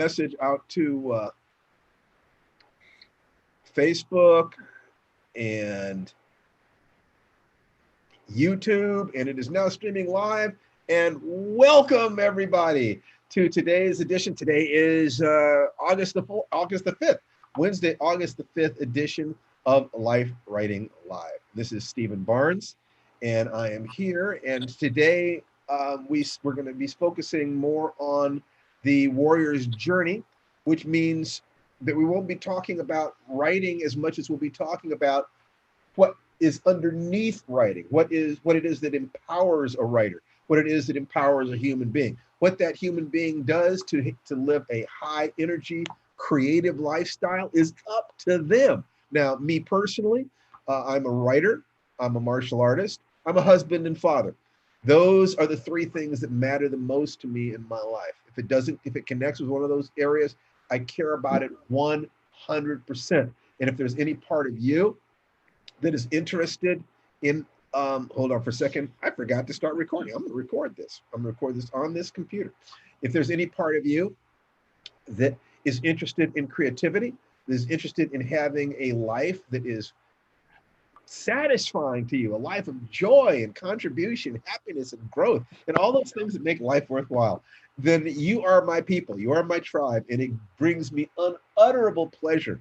message out to Facebook and YouTube, and it is now streaming live. And welcome everybody to today's edition. Today is August the 5th, Wednesday, August the 5th edition of Life Writing Live. This is Stephen Barnes, and I am here. And today we're going to be focusing more on the warrior's journey, which means that we won't be talking about writing as much as we'll be talking about what is underneath writing, what it is that empowers a writer, what it is that empowers a human being, what that human being does to live a high energy, creative lifestyle is up to them. Now, me personally, I'm a writer, I'm a martial artist, I'm a husband and father. Those are the three things that matter the most to me in my life. If it connects with one of those areas, I care about it 100%. And if there's any part of you that is interested in, hold on for a second. I forgot to start recording. I'm going to record this. I'm going to record this on this computer. If there's any part of you that is interested in creativity, that is interested in having a life that is satisfying to you, a life of joy and contribution, happiness and growth, and all those things that make life worthwhile, then you are my people. You are my tribe. And it brings me unutterable pleasure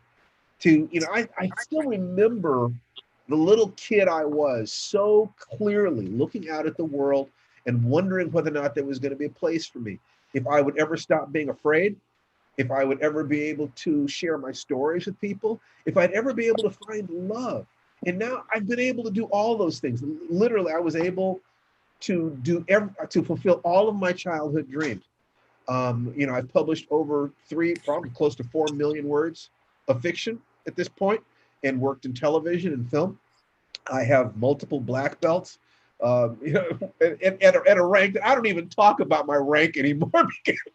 to, I still remember the little kid I was so clearly looking out at the world and wondering whether or not there was going to be a place for me. If I would ever stop being afraid, if I would ever be able to share my stories with people, if I'd ever be able to find love. And now I've been able to do all those things. Literally, I was able to to fulfill all of my childhood dreams. I've published over probably close to 4 million words of fiction at this point, and worked in television and film. I have multiple black belts, at a rank that I don't even talk about my rank anymore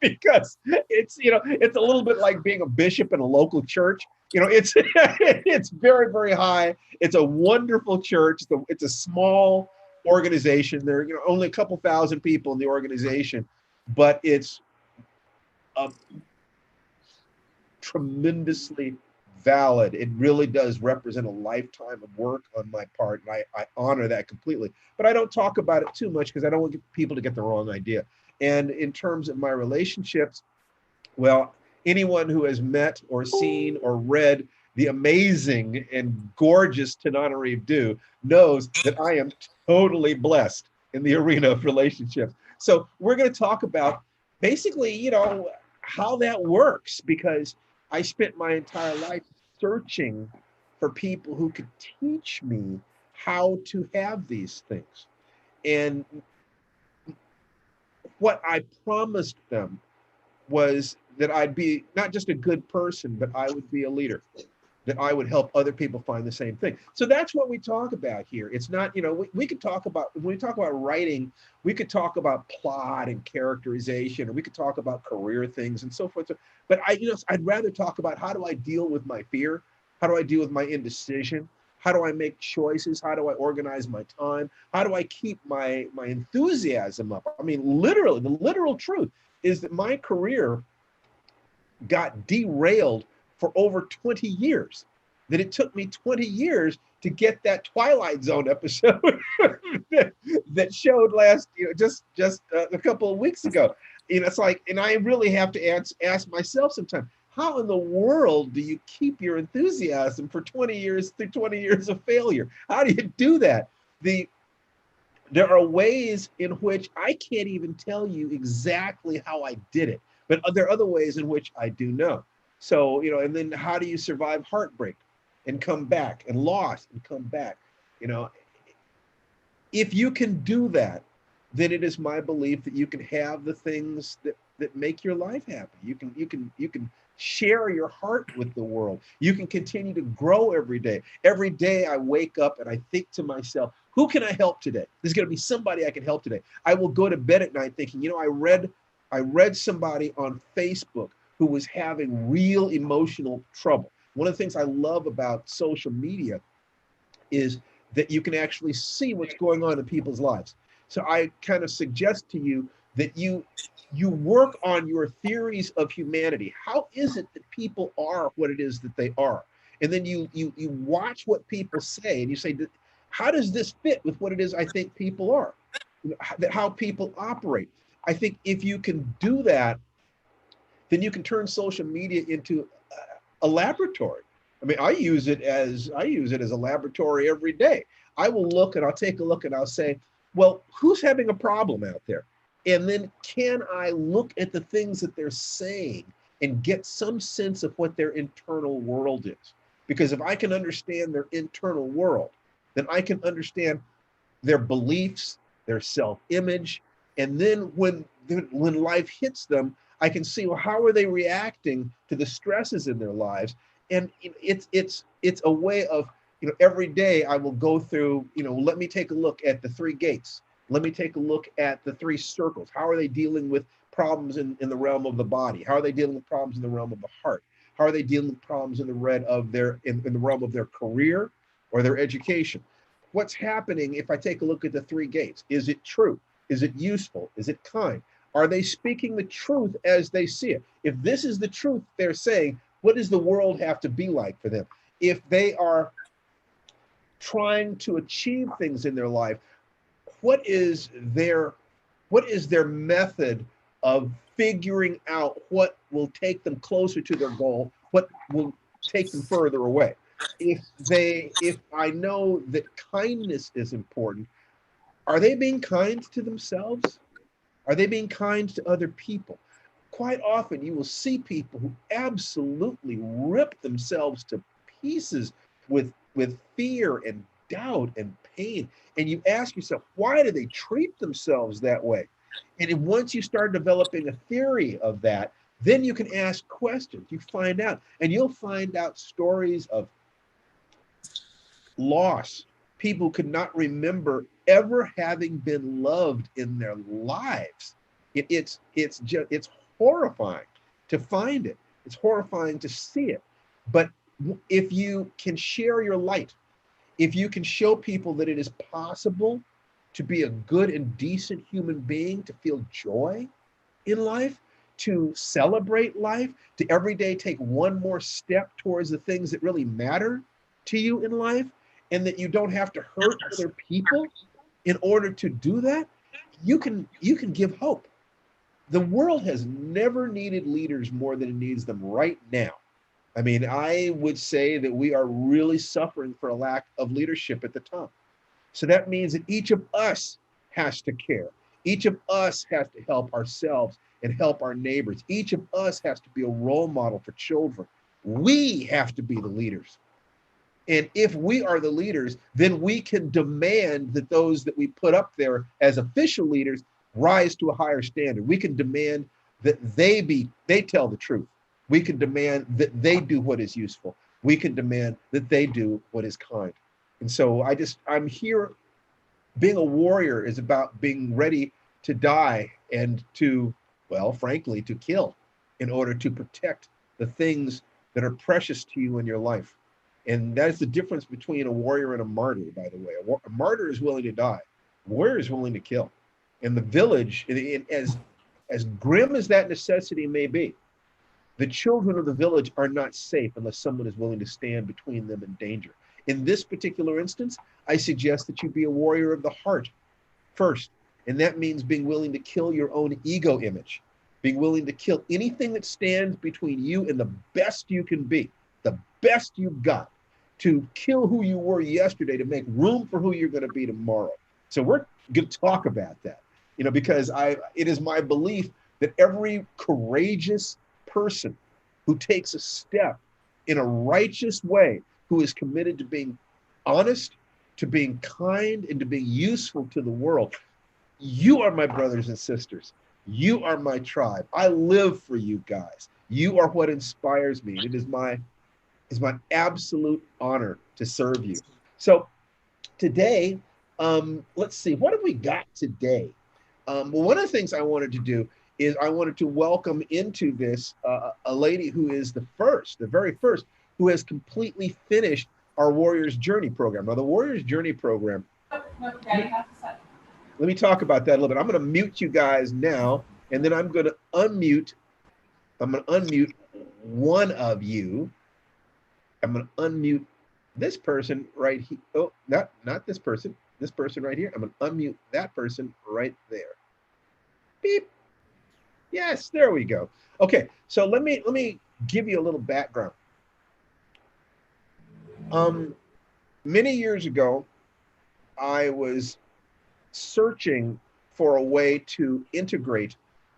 because it's a little bit like being a bishop in a local church. It's it's very, very high. It's a wonderful church. It's a small organization. There are only a couple thousand people in the organization, but it's a tremendously valid. It really does represent a lifetime of work on my part, and I honor that completely. But I don't talk about it too much because I don't want people to get the wrong idea. And in terms of my relationships, well, anyone who has met or seen or read the amazing and gorgeous Tananarive Due knows that I am totally blessed in the arena of relationships. So we're going to talk about basically, how that works, because I spent my entire life searching for people who could teach me how to have these things. And what I promised them was that I'd be not just a good person, but I would be a leader, that I would help other people find the same thing. So that's what we talk about here. It's not, we could talk about, when we talk about writing, we could talk about plot and characterization, or we could talk about career things and so forth. But I'd rather talk about, how do I deal with my fear? How do I deal with my indecision? How do I make choices? How do I organize my time? How do I keep my enthusiasm up? I mean, literally, the literal truth is that my career got derailed for over 20 years, that it took me 20 years to get that Twilight Zone episode that showed just a couple of weeks ago. It's like, and I really have to ask myself sometimes, how in the world do you keep your enthusiasm for 20 years through 20 years of failure? How do you do that? There are ways in which I can't even tell you exactly how I did it, but there are other ways in which I do know. So, and then how do you survive heartbreak and come back, and loss and come back? If you can do that, then it is my belief that you can have the things that make your life happy. You can share your heart with the world. You can continue to grow every day. Every day I wake up and I think to myself, who can I help today? There's going to be somebody I can help today. I will go to bed at night thinking, I read somebody on Facebook who was having real emotional trouble. One of the things I love about social media is that you can actually see what's going on in people's lives. So I kind of suggest to you that you work on your theories of humanity. How is it that people are what it is that they are? And then you watch what people say and you say, how does this fit with what it is I think people are? How people operate. I think if you can do that, then you can turn social media into a laboratory. I mean, I use it as a laboratory every day. I will look and I'll take a look and I'll say, well, who's having a problem out there? And then can I look at the things that they're saying and get some sense of what their internal world is? Because if I can understand their internal world, then I can understand their beliefs, their self-image, and then when life hits them, I can see, well, how are they reacting to the stresses in their lives? And it's a way of, every day I will go through, let me take a look at the three gates. Let me take a look at the three circles. How are they dealing with problems in the realm of the body? How are they dealing with problems in the realm of the heart? How are they dealing with problems in the in the realm of their career or their education? What's happening if I take a look at the three gates? Is it true? Is it useful? Is it kind? Are they speaking the truth as they see it? If this is the truth they're saying, what does the world have to be like for them? If they are trying to achieve things in their life, what is their method of figuring out what will take them closer to their goal, what will take them further away? If I know that kindness is important, are they being kind to themselves? Are they being kind to other people? Quite often you will see people who absolutely rip themselves to pieces with fear and doubt and pain. And you ask yourself, why do they treat themselves that way? And once you start developing a theory of that, then you can ask questions. You find out, and you'll find out stories of loss. People could not remember ever having been loved in their lives. It's horrifying to find it. It's horrifying to see it. But if you can share your light, if you can show people that it is possible to be a good and decent human being, to feel joy in life, to celebrate life, to every day take one more step towards the things that really matter to you in life, and that you don't have to hurt other people in order to do that, you can give hope. The world has never needed leaders more than it needs them right now. I mean, I would say that we are really suffering for a lack of leadership at the top. So that means that each of us has to care. Each of us has to help ourselves and help our neighbors. Each of us has to be a role model for children. We have to be the leaders. And if we are the leaders, then we can demand that those that we put up there as official leaders rise to a higher standard. We can demand that they tell the truth. We can demand that they do what is useful. We can demand that they do what is kind. And so I'm here. Being a warrior is about being ready to die and to, well, frankly, to kill in order to protect the things that are precious to you in your life. And that's the difference between a warrior and a martyr, by the way. A martyr is willing to die. A warrior is willing to kill. And the village, as grim as that necessity may be, the children of the village are not safe unless someone is willing to stand between them and danger. In this particular instance, I suggest that you be a warrior of the heart first. And that means being willing to kill your own ego image, being willing to kill anything that stands between you and the best you can be, the best you've got, to kill who you were yesterday to make room for who you're going to be tomorrow. So we're going to talk about that, because it is my belief that every courageous person who takes a step in a righteous way, who is committed to being honest, to being kind, and to being useful to the world. You are my brothers and sisters. You are my tribe. I live for you guys. You are what inspires me. It is my absolute honor to serve you. So today, let's see, what have we got today? Well, one of the things I wanted to do is I wanted to welcome into this a lady who is the very first, who has completely finished our Warriors Journey program. Now, the Warriors Journey program, Let me talk about that a little bit. I'm going to mute you guys now, and then I'm going to unmute. I'm going to unmute one of you. I'm going to unmute this person right here. Oh, not this person. This person right here. I'm going to unmute that person right there. Beep. Yes, there we go. Okay, so let me give you a little background. Many years ago, I was searching for a way to integrate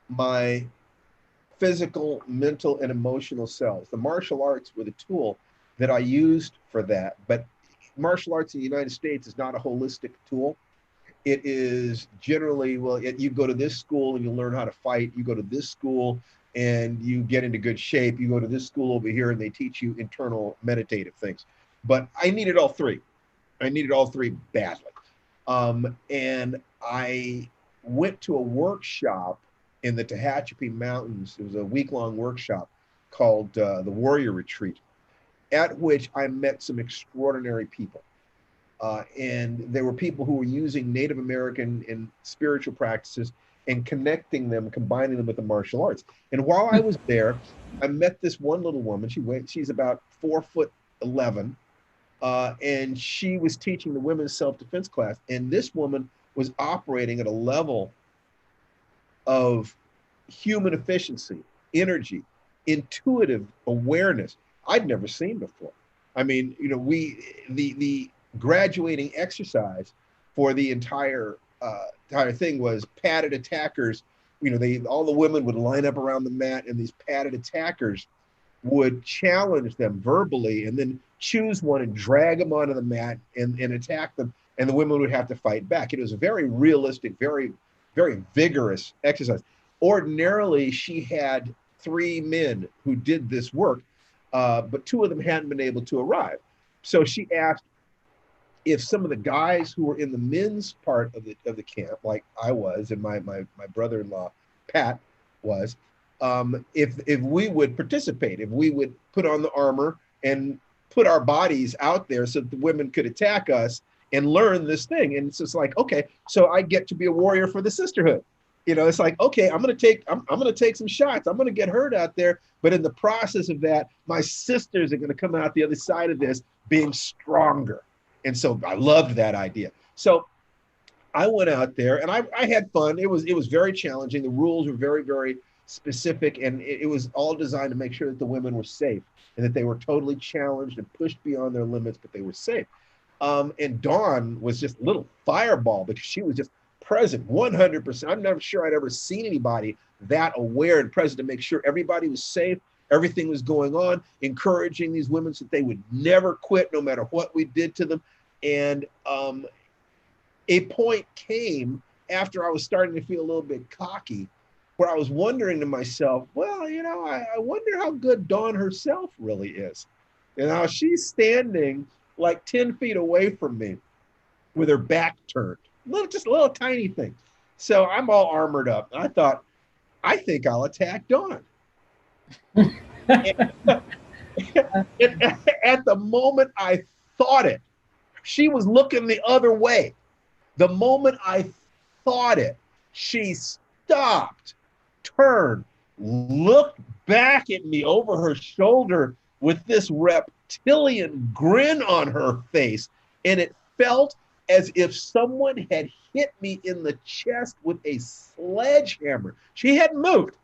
my physical, mental, and emotional selves. The martial arts were the tool that I used for that, but martial arts in the United States is not a holistic tool. It is generally, well, you go to this school and you learn how to fight. You go to this school and you get into good shape. You go to this school over here and they teach you internal meditative things. But I needed all three. I needed all three badly. And I went to a workshop in the Tehachapi Mountains. It was a week-long workshop called the Warrior Retreat, at which I met some extraordinary people. And there were people who were using Native American and spiritual practices and connecting them, combining them with the martial arts. And while I was there, I met this one little woman. She's about 4'11", and she was teaching the women's self-defense class. And this woman was operating at a level of human efficiency, energy, intuitive awareness I'd never seen before. I mean, the graduating exercise for the entire thing was padded attackers. All the women would line up around the mat, and these padded attackers would challenge them verbally, and then choose one and drag them onto the mat and attack them, and the women would have to fight back. It was a very realistic, very, very vigorous exercise. Ordinarily, she had 3 men who did this work, but 2 of them hadn't been able to arrive. So she asked if some of the guys who were in the men's part of the camp, like I was, and my brother-in-law Pat was, if we would participate, if we would put on the armor and put our bodies out there so that the women could attack us and learn this thing. And it's just like, okay, so I get to be a warrior for the sisterhood. It's like, okay, I'm gonna take some shots. I'm gonna get hurt out there, but in the process of that, my sisters are gonna come out the other side of this being stronger. And so I loved that idea. So I went out there and I had fun. It was very challenging. The rules were very, very specific, and it was all designed to make sure that the women were safe and that they were totally challenged and pushed beyond their limits, but they were safe. And Dawn was just a little fireball because she was just present 100%. I'm never sure I'd ever seen anybody that aware and present to make sure everybody was safe, everything was going on, encouraging these women so that they would never quit no matter what we did to them. And a point came after I was starting to feel a little bit cocky, where I was wondering to myself, well, I wonder how good Dawn herself really is. And now she's standing like 10 feet away from me with her back turned, just a little tiny thing. So I'm all armored up. I thought, I think I'll attack Dawn. and, at the moment I thought it, she was looking the other way. The moment I thought it, she stopped, turned, looked back at me over her shoulder with this reptilian grin on her face. And it felt as if someone had hit me in the chest with a sledgehammer. She hadn't moved.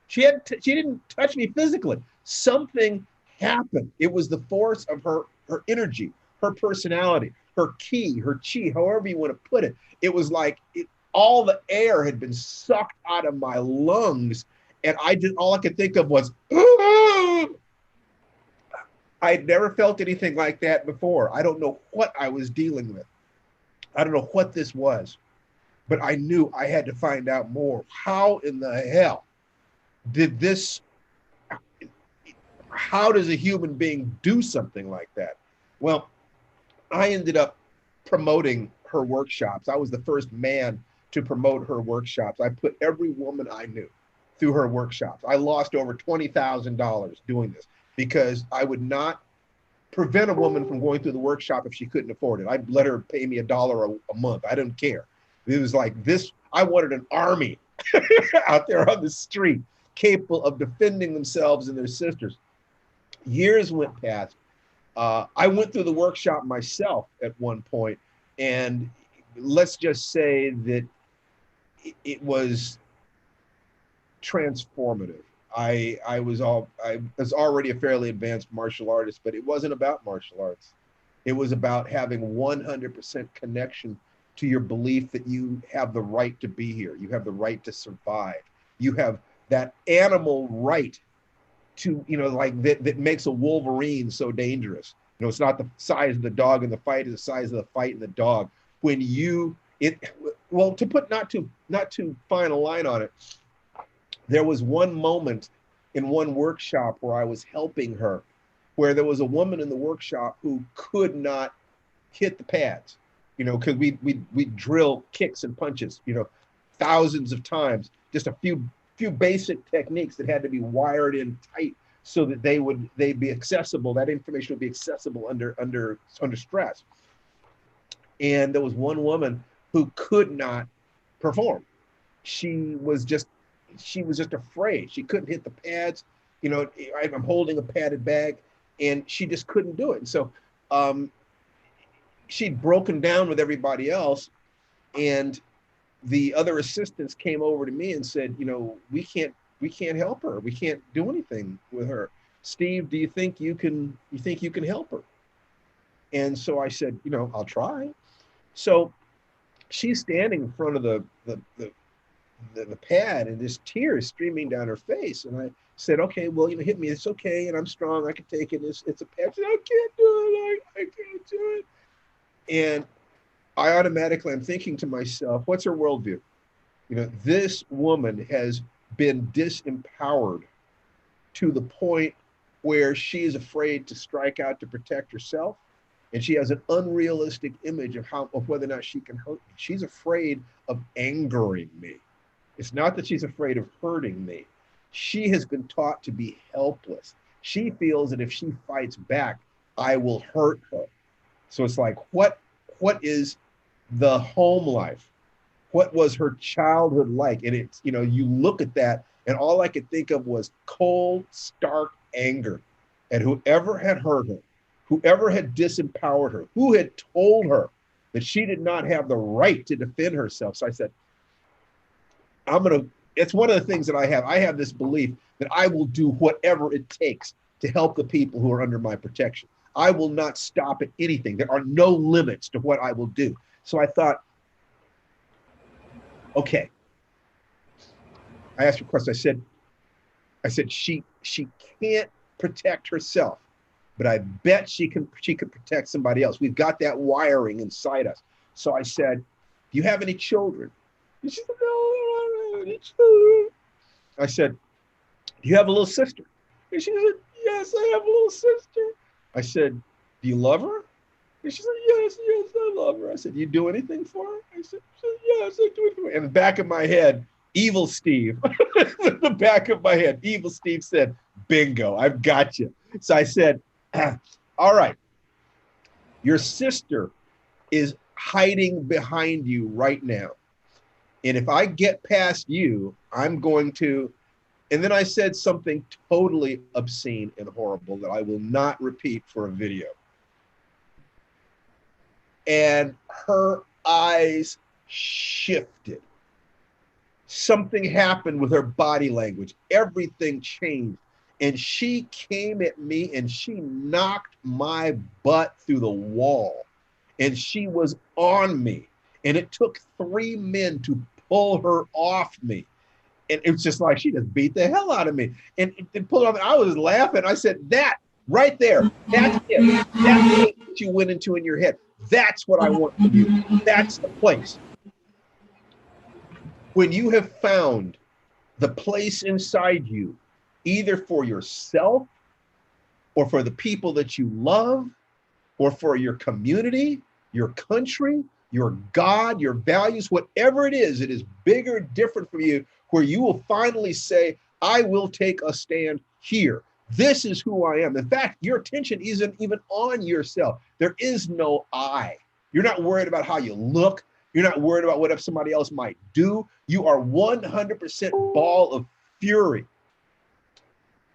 She didn't touch me physically. Something happened. It was the force of her energy, her personality, her ki, her chi, however you want to put it. It was like all the air had been sucked out of my lungs, and all I could think of was, I'd never felt anything like that before. I don't know what I was dealing with. I don't know what this was, but I knew I had to find out more. How in the hell did this, how does a human being do something like that? Well, I ended up promoting her workshops. I was the first man to promote her workshops. I put every woman I knew through her workshops. I lost over $20,000 doing this because I would not prevent a woman from going through the workshop if she couldn't afford it. I'd let her pay me $1 a month. I didn't care. It was like this. I wanted an army out there on the street capable of defending themselves and their sisters. Years went past. I went through the workshop myself at one point, and let's just say that it was transformative. I was already a fairly advanced martial artist, but it wasn't about martial arts. It was about having 100% connection to your belief that you have the right to be here. You have the right to survive. You have that animal right to, like that makes a Wolverine so dangerous. It's not the size of the dog in the fight, it's the size of the fight in the dog. When you, to put not too fine a line on it, there was one moment in one workshop where I was helping her, where there was a woman in the workshop who could not hit the pads, because we drill kicks and punches, thousands of times, just a few basic techniques that had to be wired in tight so that they'd be accessible. That information would be accessible under stress. And there was one woman who could not perform. She was just afraid. She couldn't hit the pads. I'm holding a padded bag, and she just couldn't do it. And so she'd broken down with everybody else, and the other assistants came over to me and said, we can't help her. We can't do anything with her. Steve, do you think you can help her? And so I said, I'll try. So she's standing in front of the pad, and there's tears streaming down her face. And I said, okay, well, hit me. It's okay. And I'm strong. I can take it. It's a pad. Said, I can't do it. I can't do it. And I'm thinking to myself, what's her worldview? This woman has been disempowered to the point where she is afraid to strike out to protect herself. And she has an unrealistic image of whether or not she can hurt me. She's afraid of angering me. It's not that she's afraid of hurting me. She has been taught to be helpless. She feels that if she fights back, I will hurt her. So it's like, what is the home life? What was her childhood like? And it's, you look at that, and all I could think of was cold, stark anger at whoever had hurt her, whoever had disempowered her, who had told her that she did not have the right to defend herself. So I said, it's one of the things that I have. I have this belief that I will do whatever it takes to help the people who are under my protection. I will not stop at anything. There are no limits to what I will do. So I thought, okay. I asked her a question. I said, she can't protect herself, but I bet she could protect somebody else. We've got that wiring inside us. So I said, do you have any children? And she said, no, I don't have any children. I said, do you have a little sister? And she said, yes, I have a little sister. I said, do you love her? And she said, yes, I love her. I said, do you do anything for her? I said, yes, I do it for her. In the back of my head, evil Steve, in the back of my head, evil Steve said, bingo, I've got you. So I said, all right, your sister is hiding behind you right now. And if I get past you, I'm going to, and then I said something totally obscene and horrible that I will not repeat for a video. And her eyes shifted. Something happened with her body language. Everything changed. And she came at me and she knocked my butt through the wall. And she was on me. And it took 3 men to pull her off me. And it's just like she just beat the hell out of me. And pulled off. I was laughing. I said, that right there, that's it. That's what you went into in your head. That's what I want from you. That's the place. When you have found the place inside you, either for yourself or for the people that you love or for your community, your country, your God, your values, whatever it is bigger, different from you, where you will finally say, I will take a stand here. This is who I am. In fact, your attention isn't even on yourself. There is no I. You're not worried about how you look. You're not worried about what if somebody else might do. You are 100% ball of fury.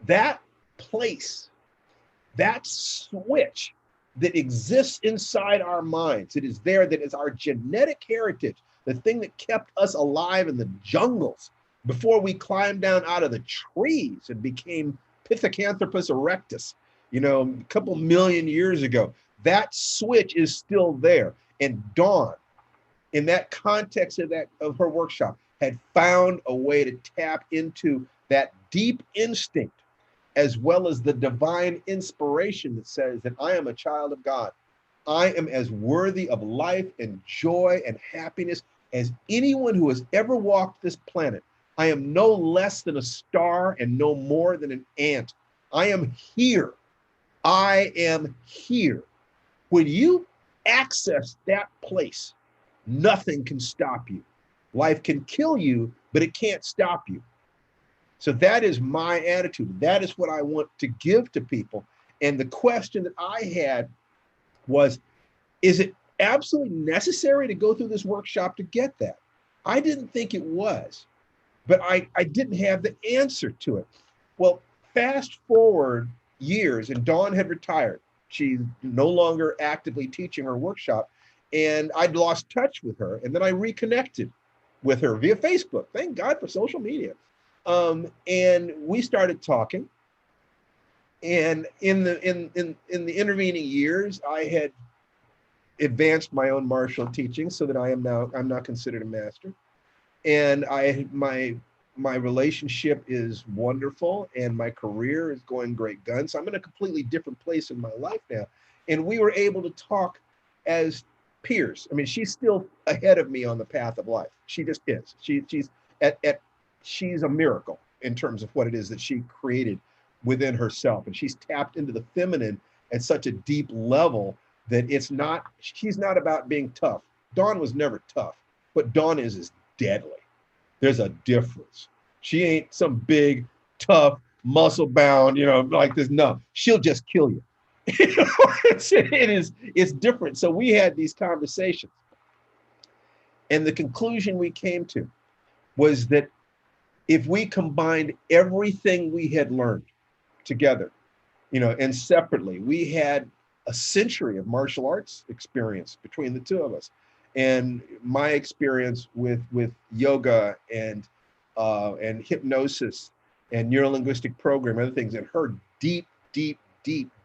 That place, that switch that exists inside our minds, it is there, that is our genetic heritage, the thing that kept us alive in the jungles before we climbed down out of the trees and became Pithecanthropus erectus, a couple million years ago. That switch is still there. And Dawn, in that context of her workshop, had found a way to tap into that deep instinct as well as the divine inspiration that says that I am a child of God. I am as worthy of life and joy and happiness as anyone who has ever walked this planet. I am no less than a star and no more than an ant. I am here. I am here. When you access that place, nothing can stop you. Life can kill you, but it can't stop you. So that is my attitude. That is what I want to give to people. And the question that I had was, is it absolutely necessary to go through this workshop to get that? I didn't think it was, but I didn't have the answer to it. Well, fast forward years, and Dawn had retired. She's no longer actively teaching her workshop, and I'd lost touch with her. And then I reconnected with her via Facebook. Thank God for social media. And we started talking. And in the intervening years, I had advanced my own martial teaching so that I'm now considered a master. And my relationship is wonderful, and my career is going great guns. So I'm in a completely different place in my life now. And we were able to talk as peers. I mean, she's still ahead of me on the path of life. She just is. She's a miracle in terms of what it is that she created within herself. And she's tapped into the feminine at such a deep level that she's not about being tough. Dawn was never tough. What Dawn is deadly. There's a difference. She ain't some big, tough, muscle bound, like this. No, she'll just kill you. It's different. So we had these conversations. And the conclusion we came to was that if we combined everything we had learned together, and separately, we had a century of martial arts experience between the two of us. And my experience with yoga and hypnosis and neurolinguistic programming, other things, and her deep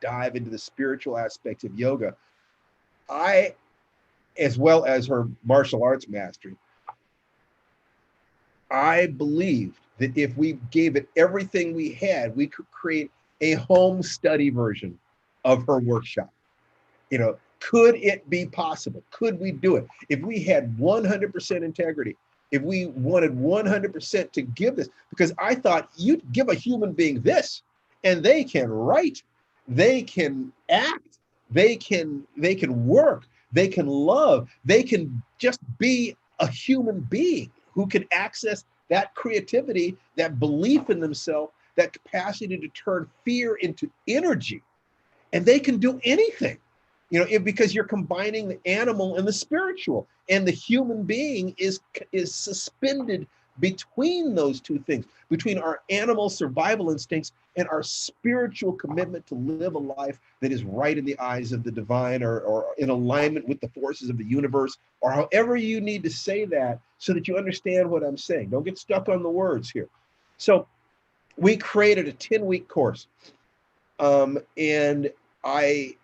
dive into the spiritual aspects of yoga, as well as her martial arts mastery, I believed that if we gave it everything we had, we could create a home study version of her workshop. Could it be possible? Could we do it? If we had 100% integrity, if we wanted 100% to give this, because I thought you'd give a human being this, and they can write, they can act, they can work, they can love, they can just be a human being who can access that creativity, that belief in themselves, that capacity to turn fear into energy. And they can do anything, because you're combining the animal and the spiritual, and the human being is suspended between those two things, between our animal survival instincts and our spiritual commitment to live a life that is right in the eyes of the divine, or in alignment with the forces of the universe, or however you need to say that so that you understand what I'm saying. Don't get stuck on the words here. So we created a 10-week course. And I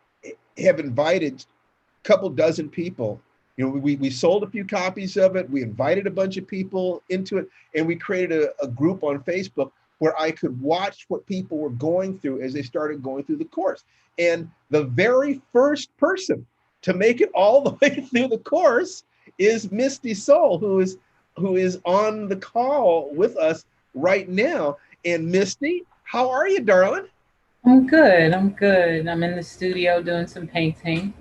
have invited a couple dozen people. We sold a few copies of it. We invited a bunch of people into it, and we created a group on Facebook where I could watch what people were going through as they started going through the course. And the very first person to make it all the way through the course is Misty Soul, who is on the call with us right now. And Misty, how are you, darling? I'm good. I'm in the studio doing some painting,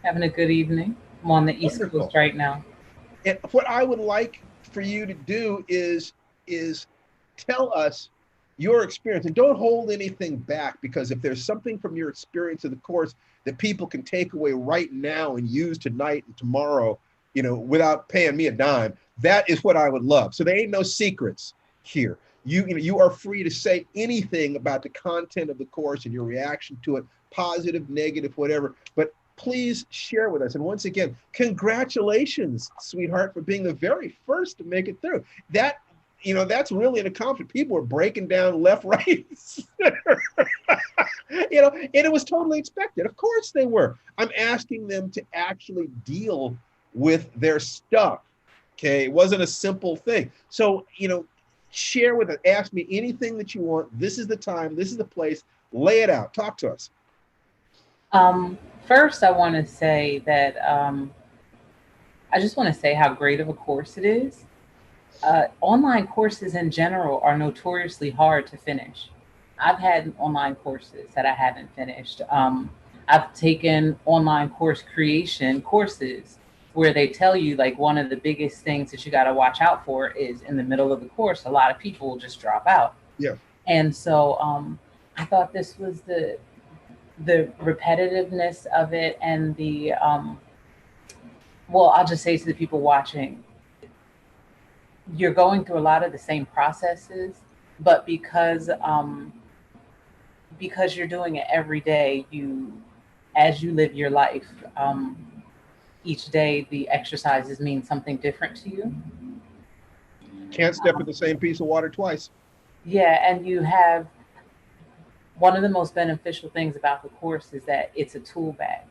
having a good evening. I'm on the East Wonderful. Coast right now. And what I would like for you to do is tell us your experience, and don't hold anything back, because if there's something from your experience of the course that people can take away right now and use tonight and tomorrow, without paying me a dime. That is what I would love. So there ain't no secrets here. You are free to say anything about the content of the course and your reaction to it, positive, negative, whatever. But please share with us. And once again, congratulations, sweetheart, for being the very first to make it through. That's really an accomplishment. People are breaking down left, right, and it was totally expected. Of course they were. I'm asking them to actually deal with their stuff. Okay. It wasn't a simple thing. So, share with us, ask me anything that you want. This is the time, this is the place, lay it out, talk to us. First, I want to say that I just want to say how great of a course it is. Online courses in general are notoriously hard to finish. I've had online courses that I haven't finished. I've taken online course creation courses where they tell you, like, one of the biggest things that you got to watch out for is in the middle of the course, a lot of people will just drop out. Yeah. And so I thought this was the repetitiveness of it and the well, I'll just say to the people watching, you're going through a lot of the same processes, but because you're doing it every day, as you live your life, each day the exercises mean something different to you. Can't step in the same piece of water twice. Yeah, and you have one of the most beneficial things about the course is that it's a tool bag.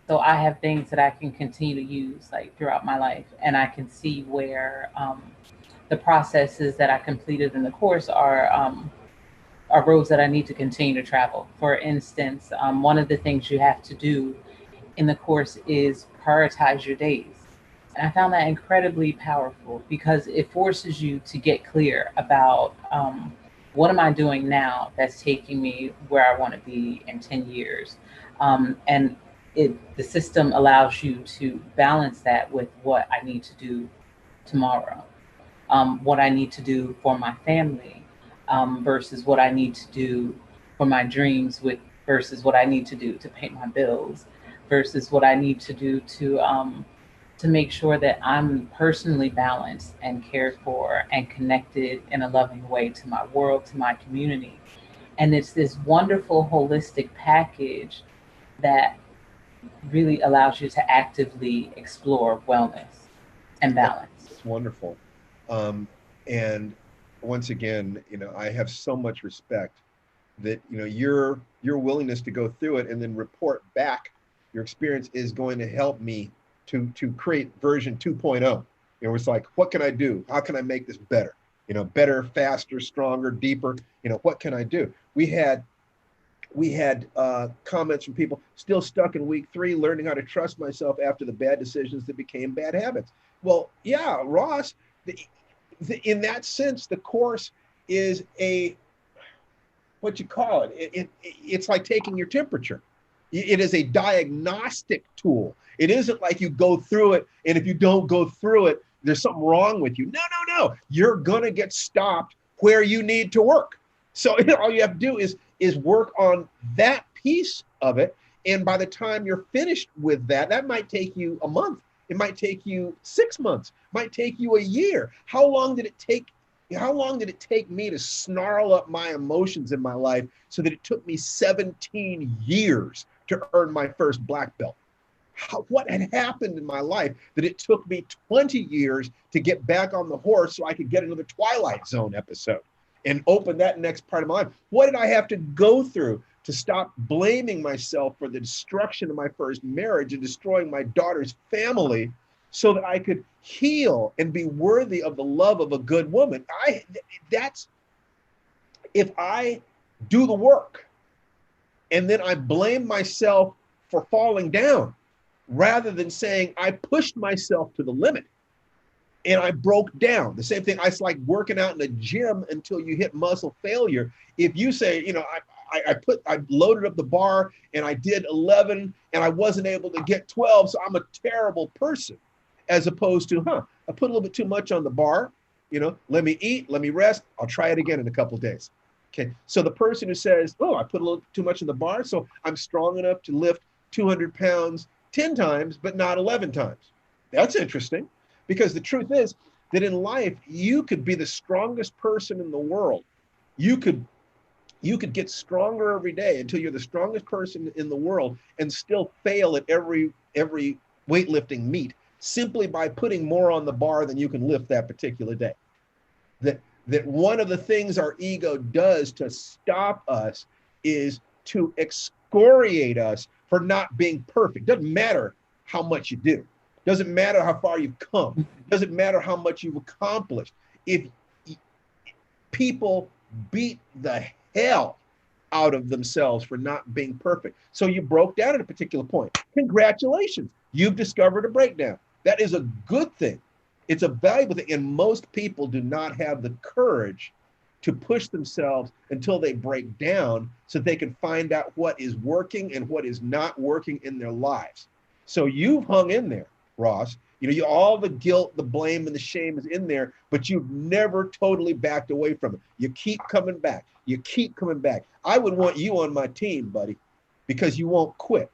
So I have things that I can continue to use like throughout my life, and I can see where the processes that I completed in the course are roads that I need to continue to travel. For instance, one of the things you have to do in the course is prioritize your days. And I found that incredibly powerful because it forces you to get clear about what am I doing now that's taking me where I want to be in 10 years. And the system allows you to balance that with what I need to do tomorrow, what I need to do for my family, versus what I need to do for my dreams, versus what I need to do to pay my bills, versus what I need to do to make sure that I'm personally balanced and cared for and connected in a loving way to my world, to my community. And it's this wonderful holistic package that really allows you to actively explore wellness and balance. It's wonderful. And once again, I have so much respect that, your willingness to go through it and then report back your experience is going to help me to create version 2.0. It's like, what can I do? How can I make this better? Better, faster, stronger, deeper. What can I do? We had comments from people still stuck in week 3, learning how to trust myself after the bad decisions that became bad habits. Well, yeah, Ross, in that sense, the course is what you call it. It's like taking your temperature. It is a diagnostic tool. It isn't like you go through it, and if you don't go through it, there's something wrong with you. No. You're going to get stopped where you need to work. So all you have to do is work on that piece of it. And by the time you're finished with that might take you a month. It might take you 6 months, it might take you a year. How long did it take me to snarl up my emotions in my life so that it took me 17 years to earn my first black belt? What had happened in my life that it took me 20 years to get back on the horse so I could get another Twilight Zone episode and open that next part of my life? What did I have to go through to stop blaming myself for the destruction of my first marriage and destroying my daughter's family so that I could heal and be worthy of the love of a good woman? If I do the work and then I blame myself for falling down, rather than saying I pushed myself to the limit and I broke down. The same thing, it's like working out in a gym until you hit muscle failure. If you say, I loaded up the bar and I did 11 and I wasn't able to get 12, so I'm a terrible person, as opposed to, I put a little bit too much on the bar, let me eat, let me rest, I'll try it again in a couple of days. Okay, so the person who says, I put a little too much in the bar, so I'm strong enough to lift 200 pounds 10 times, but not 11 times. That's interesting, because the truth is that in life, you could be the strongest person in the world. You could get stronger every day until you're the strongest person in the world and still fail at every weightlifting meet simply by putting more on the bar than you can lift that particular day. That one of the things our ego does to stop us is to excoriate us for not being perfect. Doesn't matter how much you do. Doesn't matter how far you've come. Doesn't matter how much you've accomplished. If people beat the hell out of themselves for not being perfect. So you broke down at a particular point. Congratulations. You've discovered a breakdown. That is a good thing. It's a valuable thing. And most people do not have the courage to push themselves until they break down so they can find out what is working and what is not working in their lives. So you've hung in there, Ross. All the guilt, the blame, and the shame is in there, but you've never totally backed away from it. You keep coming back. You keep coming back. I would want you on my team, buddy, because you won't quit.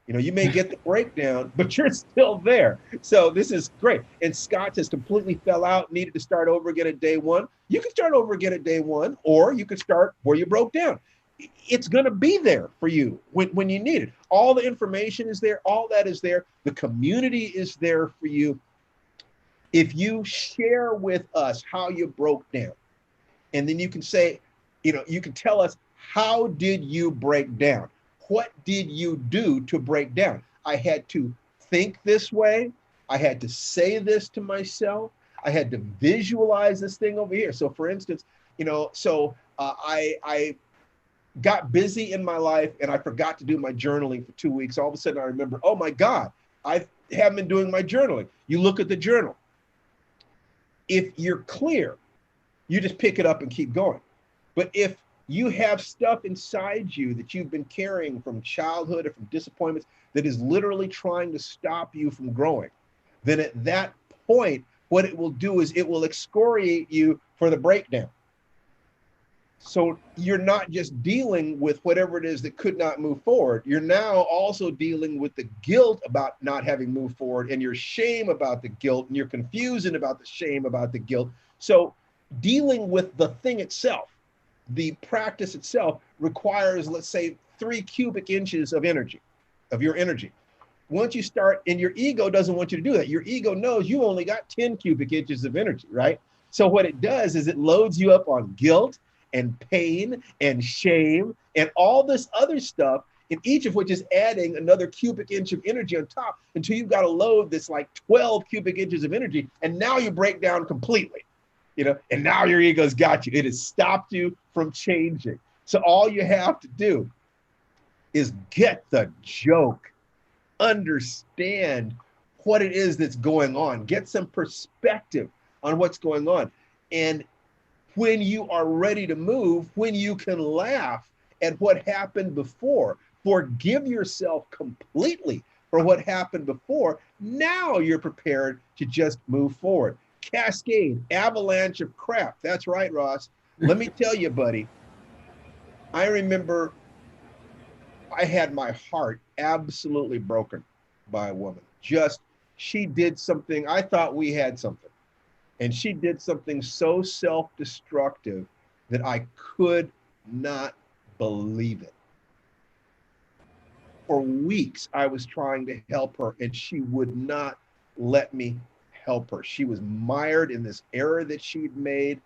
You may get the breakdown, but you're still there. So this is great. And Scott just completely fell out, needed to start over again at day one. You can start over again at day one, or you could start where you broke down. It's going to be there for you when you need it. All the information is there. All that is there. The community is there for you. If you share with us how you broke down, and then you can say, you can tell us, how did you break down? What did you do to break down? I had to think this way. I had to say this to myself. I had to visualize this thing over here. So for instance, I got busy in my life and I forgot to do my journaling for 2 weeks. All of a sudden I remember, oh my God, I haven't been doing my journaling. You look at the journal. If you're clear, you just pick it up and keep going. But if you have stuff inside you that you've been carrying from childhood or from disappointments that is literally trying to stop you from growing, then at that point, what it will do is it will excoriate you for the breakdown. So you're not just dealing with whatever it is that could not move forward. You're now also dealing with the guilt about not having moved forward, and your shame about the guilt, and your confusion about the shame about the guilt. So dealing with the thing itself, the practice itself, requires, let's say, 3 cubic inches of energy, of your energy. Once you start, and your ego doesn't want you to do that. Your ego knows you only got 10 cubic inches of energy, right? So what it does is it loads you up on guilt and pain and shame and all this other stuff, and each of which is adding another cubic inch of energy on top until you've got a load that's like 12 cubic inches of energy. And now you break down completely, and now your ego's got you. It has stopped you from changing. So all you have to do is get the joke, understand what it is that's going on, get some perspective on what's going on. And when you are ready to move, when you can laugh at what happened before, forgive yourself completely for what happened before, now you're prepared to just move forward. Cascade, avalanche of crap. That's right, Ross. Let me tell you, buddy, I remember I had my heart absolutely broken by a woman. She did something, I thought we had something. And she did something so self-destructive that I could not believe it. For weeks, I was trying to help her, and she would not let me help her. She was mired in this error that she'd made,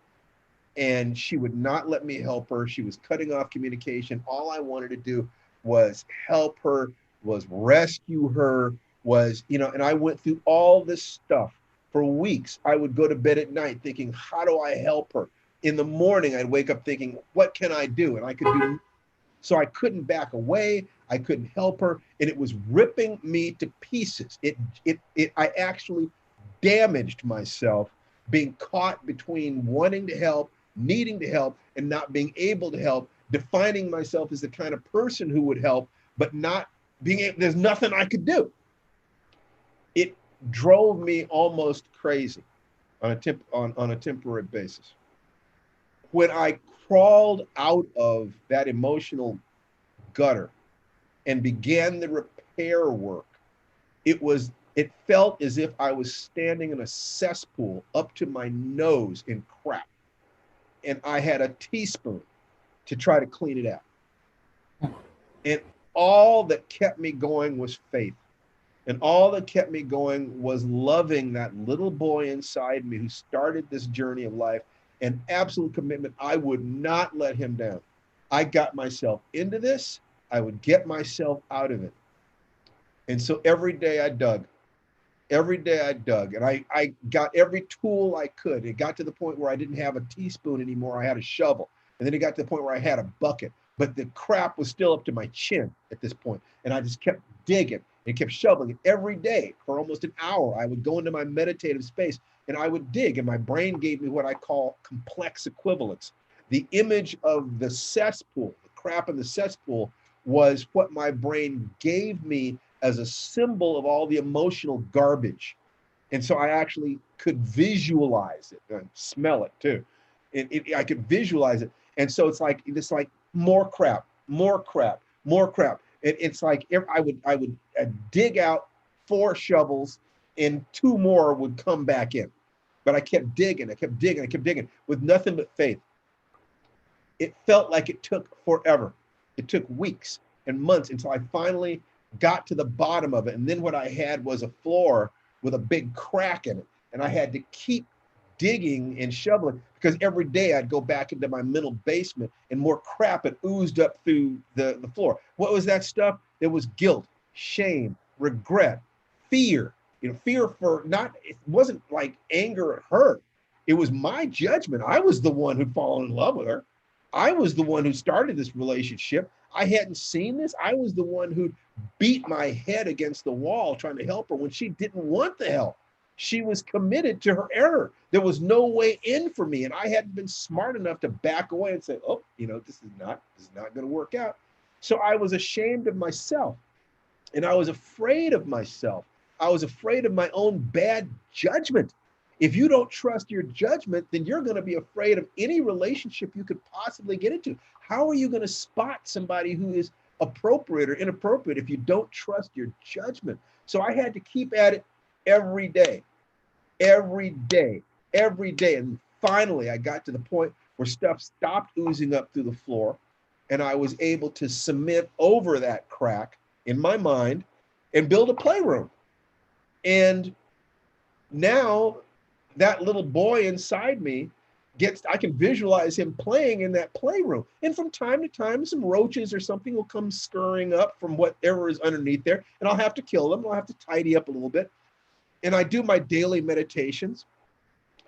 and she would not let me help her. She was cutting off communication. All I wanted to do was help her, was rescue her, and I went through all this stuff. For weeks, I would go to bed at night thinking, how do I help her? In the morning, I'd wake up thinking, what can I do? And I could do. So I couldn't back away. I couldn't help her. And it was ripping me to pieces. I actually damaged myself being caught between wanting to help, needing to help, and not being able to help, defining myself as the kind of person who would help, but not being able, there's nothing I could do. It drove me almost crazy on a temporary basis. When I crawled out of that emotional gutter and began the repair work, it was It felt as if I was standing in a cesspool up to my nose in crap. And I had a teaspoon to try to clean it out. And all that kept me going was faith. And all that kept me going was loving that little boy inside me who started this journey of life, and absolute commitment. I would not let him down. I got myself into this. I would get myself out of it. And so every day I dug. Every day I dug, and I got every tool I could. It got to the point where I didn't have a teaspoon anymore. I had a shovel. And then it got to the point where I had a bucket, but the crap was still up to my chin at this point. And I just kept digging and kept shoveling it every day for almost an hour. I would go into my meditative space and I would dig, and my brain gave me what I call complex equivalence. The image of the cesspool, the crap in the cesspool, was what my brain gave me as a symbol of all the emotional garbage. And so I actually could visualize it and smell it too. I could visualize it. And so it's like more crap, more crap, more crap. It's like I would dig out 4 shovels and 2 more would come back in. But I kept digging, I kept digging, I kept digging with nothing but faith. It felt like it took forever. It took weeks and months until I finally got to the bottom of it. And then what I had was a floor with a big crack in it. And I had to keep digging and shoveling because every day I'd go back into my mental basement and more crap had oozed up through the floor. What was that stuff? It was guilt, shame, regret, fear. Fear for it wasn't like anger at her. It was my judgment. I was the one who'd fallen in love with her. I was the one who started this relationship. I hadn't seen this. I was the one who beat my head against the wall trying to help her when she didn't want the help. She was committed to her error. There was no way in for me. And I hadn't been smart enough to back away and say, oh, this is not going to work out. So I was ashamed of myself. And I was afraid of myself. I was afraid of my own bad judgment. If you don't trust your judgment, then you're going to be afraid of any relationship you could possibly get into. How are you going to spot somebody who is appropriate or inappropriate if you don't trust your judgment? So I had to keep at it every day, every day, every day. And finally, I got to the point where stuff stopped oozing up through the floor, and I was able to cement over that crack in my mind and build a playroom. And now that little boy inside me I can visualize him playing in that playroom. And from time to time, some roaches or something will come scurrying up from whatever is underneath there, and I'll have to kill them. I'll have to tidy up a little bit. And I do my daily meditations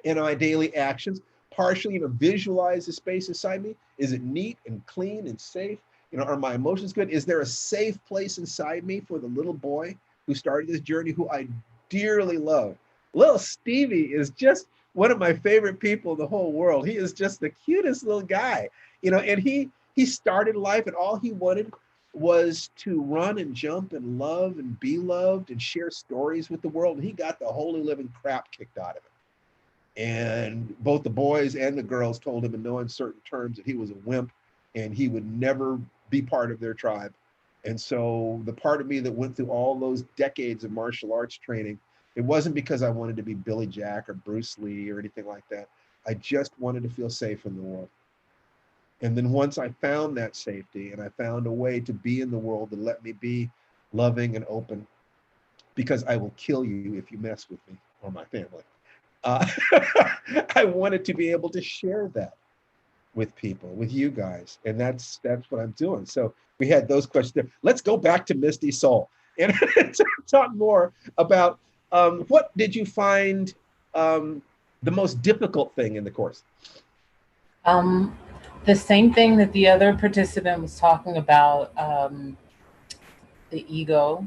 and my daily actions, partially visualize the space inside me. Is it neat and clean and safe? Are my emotions good? Is there a safe place inside me for the little boy who started this journey, who I dearly love? Little Stevie is just one of my favorite people in the whole world. He is just the cutest little guy, and he started life, and all he wanted was to run and jump and love and be loved and share stories with the world. And he got the holy living crap kicked out of him. And both the boys and the girls told him in no uncertain terms that he was a wimp and he would never be part of their tribe. And so the part of me that went through all those decades of martial arts training, it wasn't because I wanted to be Billy Jack or Bruce Lee or anything like that. I just wanted to feel safe in the world. And then once I found that safety and I found a way to be in the world that let me be loving and open, because I will kill you if you mess with me or my family. I wanted to be able to share that with people, with you guys. And that's what I'm doing. So we had those questions there. Let's go back to Misty Soul and talk more about what did you find the most difficult thing in the course? The same thing that the other participant was talking about, the ego,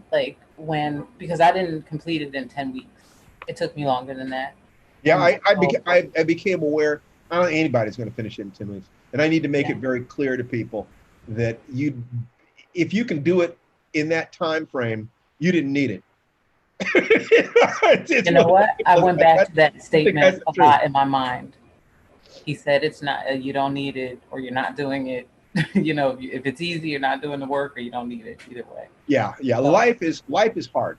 because I didn't complete it in 10 weeks. It took me longer than that. Yeah, I became aware, I don't think anybody's going to finish it in 10 weeks. And I need to make it very clear to people that if you can do it in that time frame, you didn't need it. You know what? I went back to that statement a lot in my mind. He said, it's not, you don't need it, or you're not doing it. If it's easy, you're not doing the work, or you don't need it either way. Yeah. So, life is hard.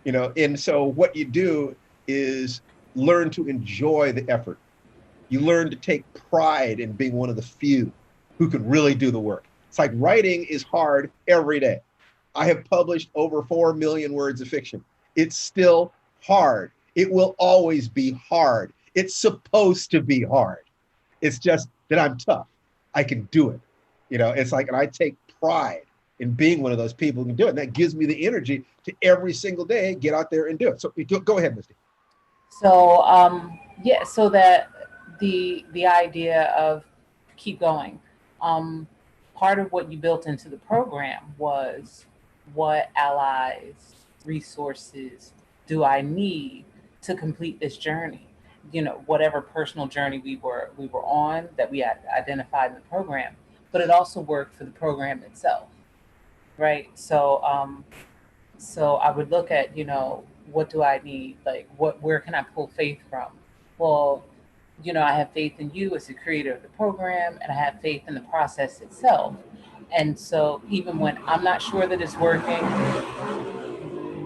And so what you do is learn to enjoy the effort. You learn to take pride in being one of the few who can really do the work. It's like writing is hard every day. I have published over 4 million words of fiction. It's still hard. It will always be hard. It's supposed to be hard. It's just that I'm tough. I can do it. It's like, and I take pride in being one of those people who can do it. And that gives me the energy to every single day get out there and do it. So go ahead, Misty. So yeah, so that the idea of keep going. Part of what you built into the program was what allies, resources do I need to complete this journey? Whatever personal journey we were on that we had identified in the program, but it also worked for the program itself, right? So I would look at, what do I need? Like, where can I pull faith from? Well, I have faith in you as the creator of the program, and I have faith in the process itself. And so even when I'm not sure that it's working,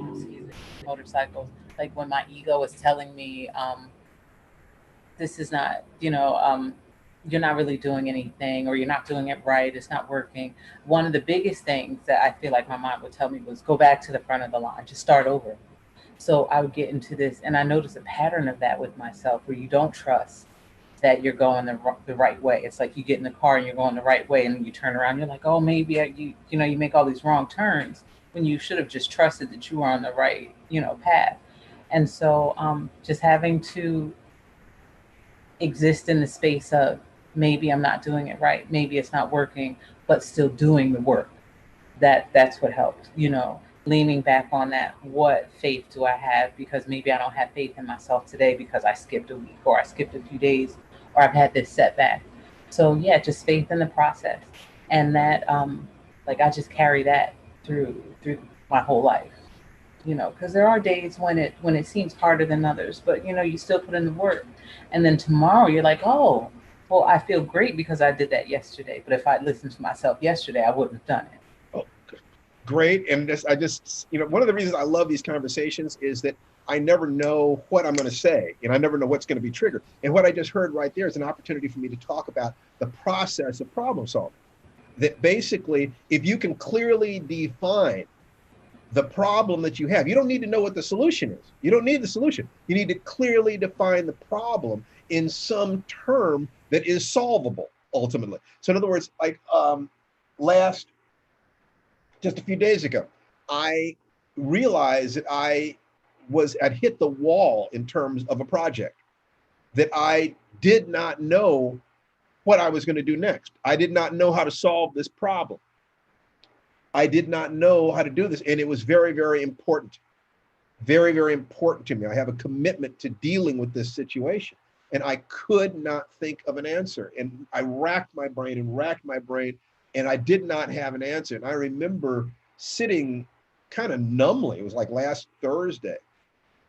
excuse me, motorcycles, like when my ego is telling me, this is not, you're not really doing anything, or you're not doing it right, it's not working. One of the biggest things that I feel like my mind would tell me was go back to the front of the line, just start over. So I would get into this, and I noticed a pattern of that with myself, where you don't trust that you're going the right way. It's like you get in the car and you're going the right way, and then you turn around, you're like, oh, maybe you make all these wrong turns, when you should have just trusted that you were on the right, path. And so just having to exist in the space of, maybe I'm not doing it right, maybe it's not working, but still doing the work. That's what helps, leaning back on that. What faith do I have? Because maybe I don't have faith in myself today because I skipped a week, or I skipped a few days, or I've had this setback. So yeah, just faith in the process. And that like I just carry that through my whole life. Because there are days when it seems harder than others, but you still put in the work. And then tomorrow you're like, oh, well, I feel great because I did that yesterday. But if I listened to myself yesterday, I wouldn't have done it. Oh, great. And one of the reasons I love these conversations is that I never know what I'm going to say, and I never know what's going to be triggered. And what I just heard right there is an opportunity for me to talk about the process of problem solving. That basically, if you can clearly define the problem that you have, you don't need to know what the solution is. You don't need the solution. You need to clearly define the problem in some term that is solvable ultimately. So in other words, like just a few days ago, I realized that I'd hit the wall in terms of a project, that I did not know what I was going to do next. I did not know how to solve this problem. I did not know how to do this. And it was very, very important. Very, very important to me. I have a commitment to dealing with this situation. And I could not think of an answer. And I racked my brain, and I did not have an answer. And I remember sitting kind of numbly. It was like last Thursday,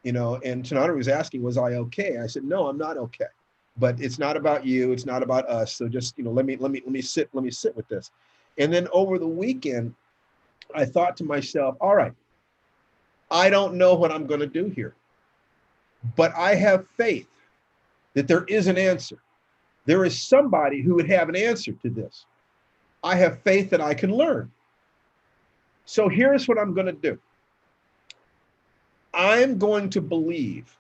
and Tanana was asking, was I okay? I said, no, I'm not okay. But it's not about you. It's not about us. So just, let me sit with this. And then over the weekend, I thought to myself, all right, I don't know what I'm going to do here, but I have faith that there is an answer. There is somebody who would have an answer to this. I have faith that I can learn. So here's what I'm going to do. I'm going to believe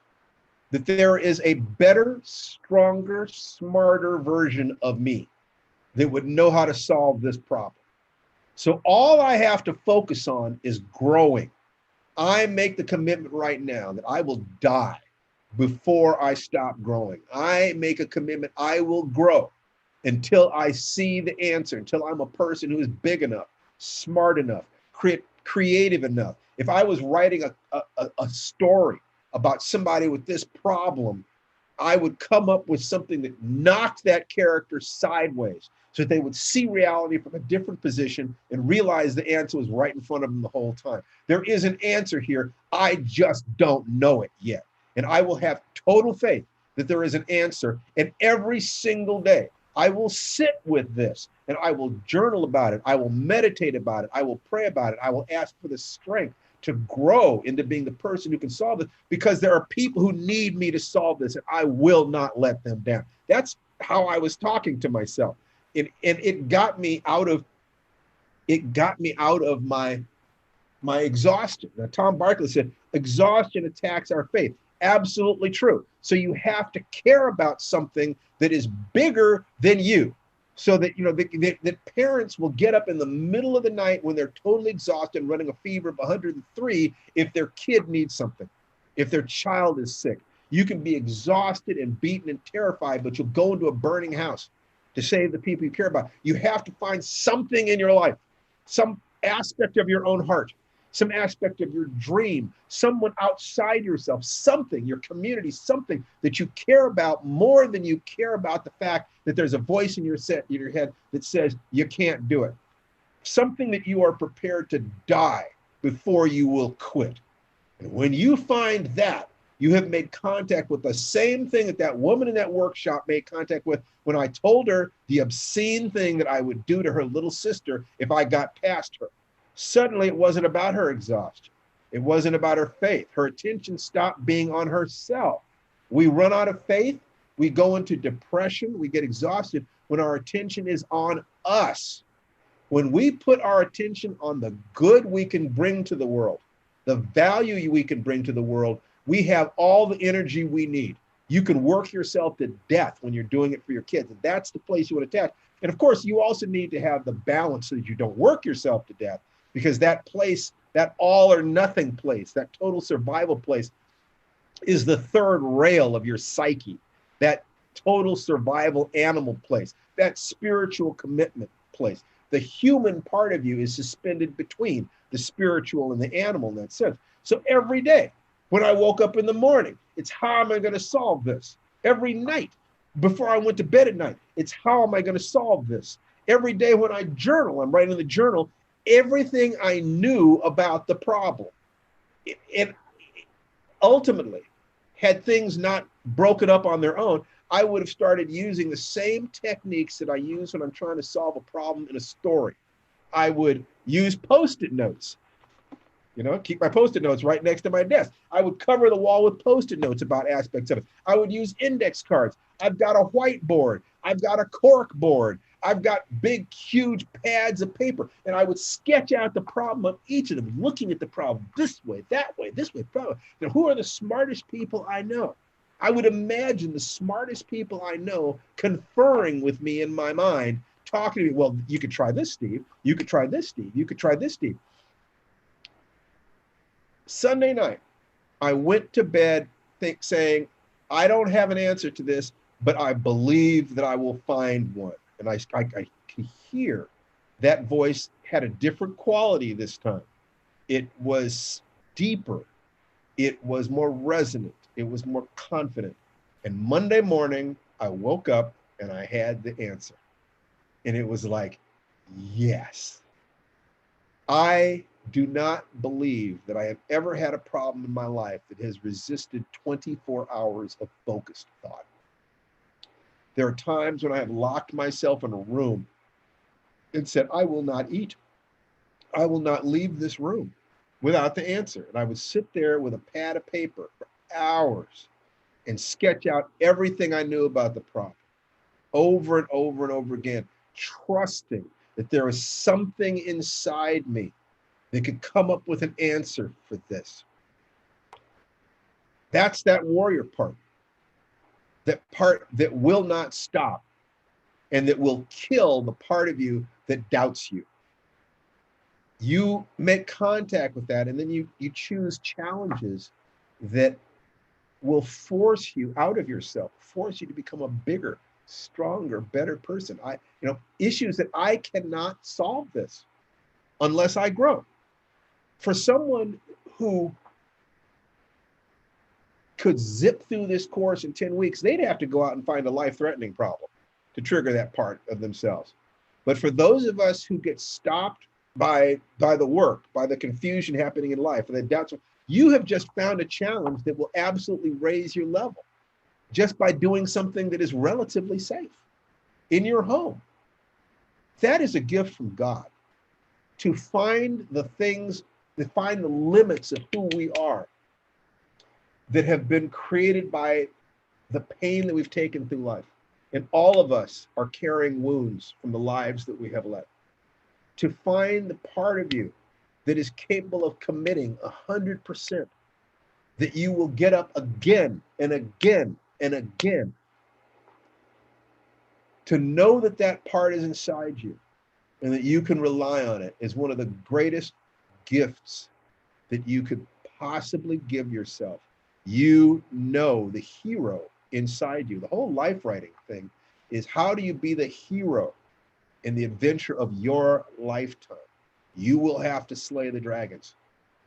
that there is a better, stronger, smarter version of me that would know how to solve this problem. So all I have to focus on is growing. I make the commitment right now that I will die before I stop growing. I make a commitment, I will grow until I see the answer, until I'm a person who is big enough, smart enough, creative enough. If I was writing a story about somebody with this problem, I would come up with something that knocked that character sideways so that they would see reality from a different position and realize the answer was right in front of them the whole time. There is an answer here. I just don't know it yet. And I will have total faith that there is an answer. And every single day, I will sit with this and I will journal about it. I will meditate about it. I will pray about it. I will ask for the strength to grow into being the person who can solve it, because there are people who need me to solve this, and I will not let them down. That's how I was talking to myself. And it got me out of my exhaustion. Now, Tom Barkley said, exhaustion attacks our faith. Absolutely true. So you have to care about something that is bigger than you, so that, you know, that parents will get up in the middle of the night when they're totally exhausted and running a fever of 103 if their kid needs something, if their child is sick. You can be exhausted and beaten and terrified, but you'll go into a burning house to save the people you care about. You have to find something in your life, some aspect of your own heart, some aspect of your dream, someone outside yourself, something, your community, something that you care about more than you care about the fact that there's a voice in your head that says you can't do it. Something that you are prepared to die before you will quit. And when you find that, you have made contact with the same thing that that woman in that workshop made contact with when I told her the obscene thing that I would do to her little sister if I got past her. Suddenly, it wasn't about her exhaustion. It wasn't about her faith. Her attention stopped being on herself. We run out of faith. We go into depression. We get exhausted when our attention is on us. When we put our attention on the good we can bring to the world, the value we can bring to the world, we have all the energy we need. You can work yourself to death when you're doing it for your kids. And that's the place you would attach. And of course, you also need to have the balance so that you don't work yourself to death, because that place, that all or nothing place, that total survival place, is the third rail of your psyche. That total survival animal place, that spiritual commitment place. The human part of you is suspended between the spiritual and the animal in that sense. So every day, when I woke up in the morning, it's how am I going to solve this? Every night, before I went to bed at night, it's how am I going to solve this? Every day when I journal, I'm writing in the journal everything I knew about the problem. And ultimately, had things not broken up on their own, I would have started using the same techniques that I use when I'm trying to solve a problem in a story. I would use Post-it notes. You know, keep my Post-it notes right next to my desk. I would cover the wall with Post-it notes about aspects of it. I would use index cards. I've got a whiteboard. I've got a cork board. I've got big, huge pads of paper. And I would sketch out the problem of each of them, looking at the problem this way, that way, this way. Problem. Now, who are the smartest people I know? I would imagine the smartest people I know conferring with me in my mind, talking to me. Well, you could try this, Steve. You could try this, Steve. You could try this, Steve. Sunday night, I went to bed saying, I don't have an answer to this, but I believe that I will find one. And I can hear that voice had a different quality this time. It was deeper. It was more resonant. It was more confident. And Monday morning, I woke up and I had the answer. And it was like, yes. I do not believe that I have ever had a problem in my life that has resisted 24 hours of focused thought. There are times when I have locked myself in a room and said, I will not eat. I will not leave this room without the answer. And I would sit there with a pad of paper for hours and sketch out everything I knew about the problem over and over and over again, trusting that there was something inside me that could come up with an answer for this. That's that warrior part. That part that will not stop and that will kill the part of you that doubts you. You make contact with that, and then you choose challenges that will force you out of yourself, force you to become a bigger, stronger, better person. Issues that I cannot solve this unless I grow. For someone who could zip through this course in 10 weeks, they'd have to go out and find a life-threatening problem to trigger that part of themselves. But for those of us who get stopped by the work, by the confusion happening in life, and the doubts, you have just found a challenge that will absolutely raise your level just by doing something that is relatively safe in your home. That is a gift from God, to find the things define the limits of who we are that have been created by the pain that we've taken through life. And all of us are carrying wounds from the lives that we have led. To find the part of you that is capable of committing 100%, that you will get up again and again and again. To know that that part is inside you and that you can rely on it is one of the greatest gifts that you could possibly give yourself. You know the hero inside you. The whole life writing thing is, how do you be the hero in the adventure of your lifetime? You will have to slay the dragons.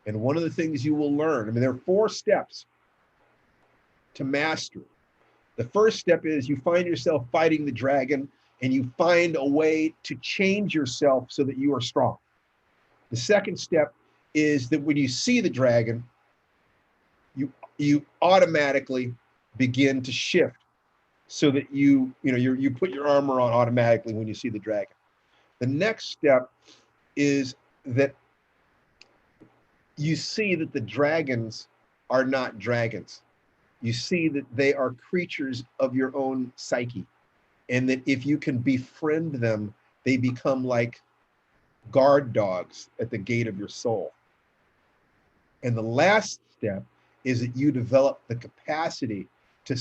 And one of the things you will learn, I mean, there are 4 steps to mastery. The first step is you find yourself fighting the dragon and you find a way to change yourself so that you are strong. The second step is that when you see the dragon, you automatically begin to shift so that you put your armor on automatically when you see the dragon. The next step is that you see that the dragons are not dragons. You see that they are creatures of your own psyche, and that if you can befriend them, they become like guard dogs at the gate of your soul. And the last step is that you develop the capacity to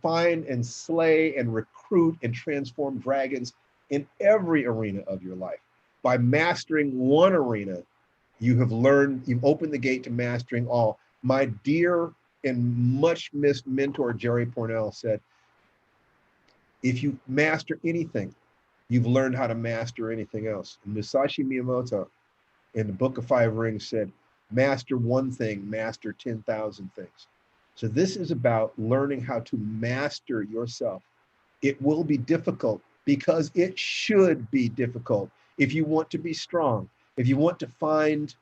find and slay and recruit and transform dragons in every arena of your life. By mastering one arena, you've opened the gate to mastering all. My dear and much missed mentor, Jerry Pournelle, said, if you master anything, you've learned how to master anything else. And Musashi Miyamoto in the Book of Five Rings said, master one thing, master 10,000 things. So this is about learning how to master yourself. It will be difficult because it should be difficult. If you want to be strong, if you want to find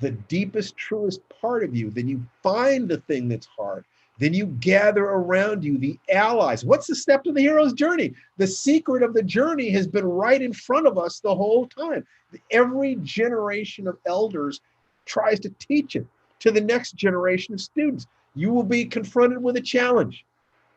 the deepest, truest part of you, then you find the thing that's hard. Then you gather around you the allies. What's the step to the hero's journey? The secret of the journey has been right in front of us the whole time. Every generation of elders tries to teach it to the next generation of students. You will be confronted with a challenge.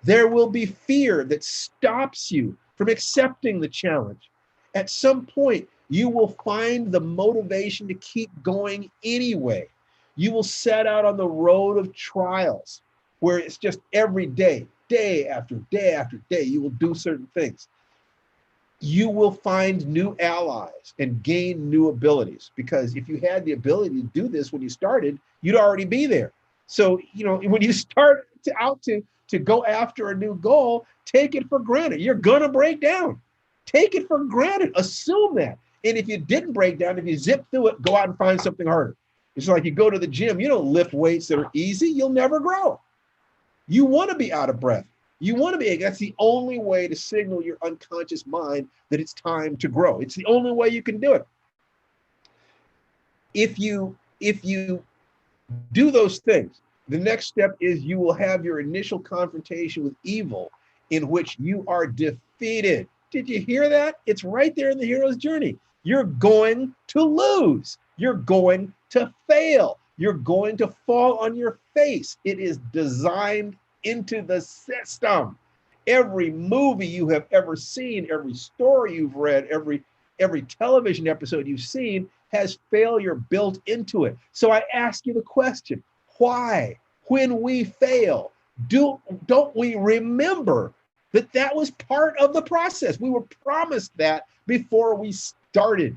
There will be fear that stops you from accepting the challenge. At some point, you will find the motivation to keep going anyway. You will set out on the road of trials where it's just every day, day after day after day, you will do certain things. You will find new allies and gain new abilities, because if you had the ability to do this when you started, you'd already be there. So, when you start to go after a new goal, take it for granted. You're gonna break down. Take it for granted. Assume that. And if you didn't break down, if you zip through it, go out and find something harder. It's like you go to the gym, you don't lift weights that are easy, you'll never grow. You want to be out of breath. That's the only way to signal your unconscious mind that it's time to grow. It's the only way you can do it. If you do those things, the next step is you will have your initial confrontation with evil in which you are defeated. Did you hear that? It's right there in the hero's journey. You're going to lose. You're going to fail. You're going to fall on your face. It is designed into the system. Every movie you have ever seen, every story you've read, every television episode you've seen has failure built into it. So I ask you the question, why? When we fail, don't we remember that was part of the process? We were promised that before we started.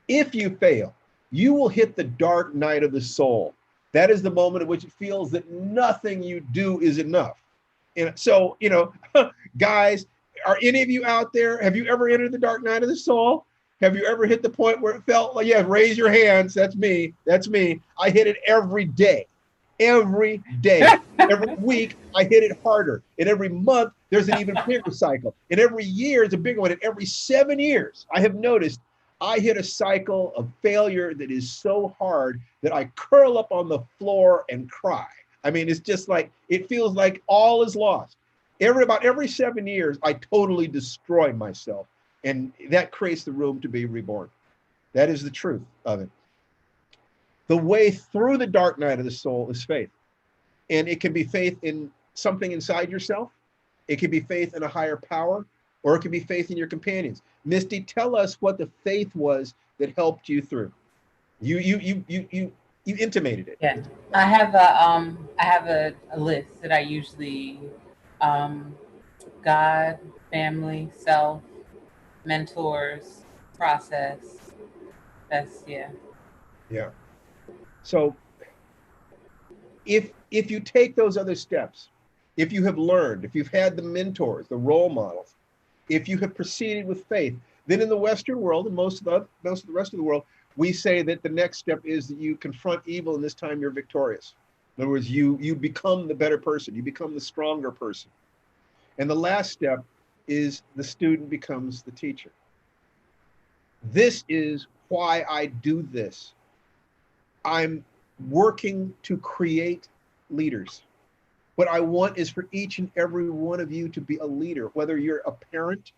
If you fail, you will hit the dark night of the soul. That is the moment in which it feels that nothing you do is enough. And so, guys, are any of you out there? Have you ever entered the dark night of the soul? Have you ever hit the point where it felt like, raise your hands. That's me. I hit it every day. Every day. Every week, I hit it harder. And every month, there's an even bigger cycle. And every year is a bigger one. And every 7 years, I have noticed I hit a cycle of failure that is so hard that I curl up on the floor and cry. I mean, it's just like, it feels like all is lost. About every 7 years, I totally destroy myself. And that creates the room to be reborn. That is the truth of it. The way through the dark night of the soul is faith. And it can be faith in something inside yourself. It can be faith in a higher power, or it can be faith in your companions. Misty, tell us what the faith was that helped you through. You intimated it. Yeah, I have a list that I usually um, God, family, self, mentors, process. That's yeah. Yeah. So if you take those other steps, if you have learned, if you've had the mentors, the role models, if you have proceeded with faith, then in the Western world and most of the rest of the world, we say that the next step is that you confront evil, and this time you're victorious. In other words, you become the better person, you become the stronger person. And the last step is the student becomes the teacher. This is why I do this. I'm working to create leaders. What I want is for each and every one of you to be a leader, whether you're a parent,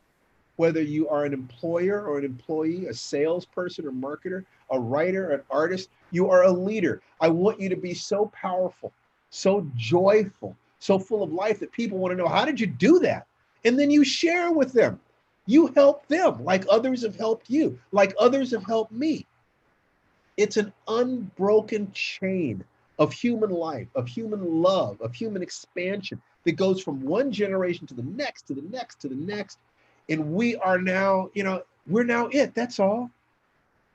whether you are an employer or an employee, a salesperson or marketer, a writer, an artist, you are a leader. I want you to be so powerful, so joyful, so full of life that people want to know, how did you do that? And then you share with them. You help them like others have helped you, like others have helped me. It's an unbroken chain of human life, of human love, of human expansion that goes from one generation to the next, to the next, to the next. And we are now, we're now it. That's all.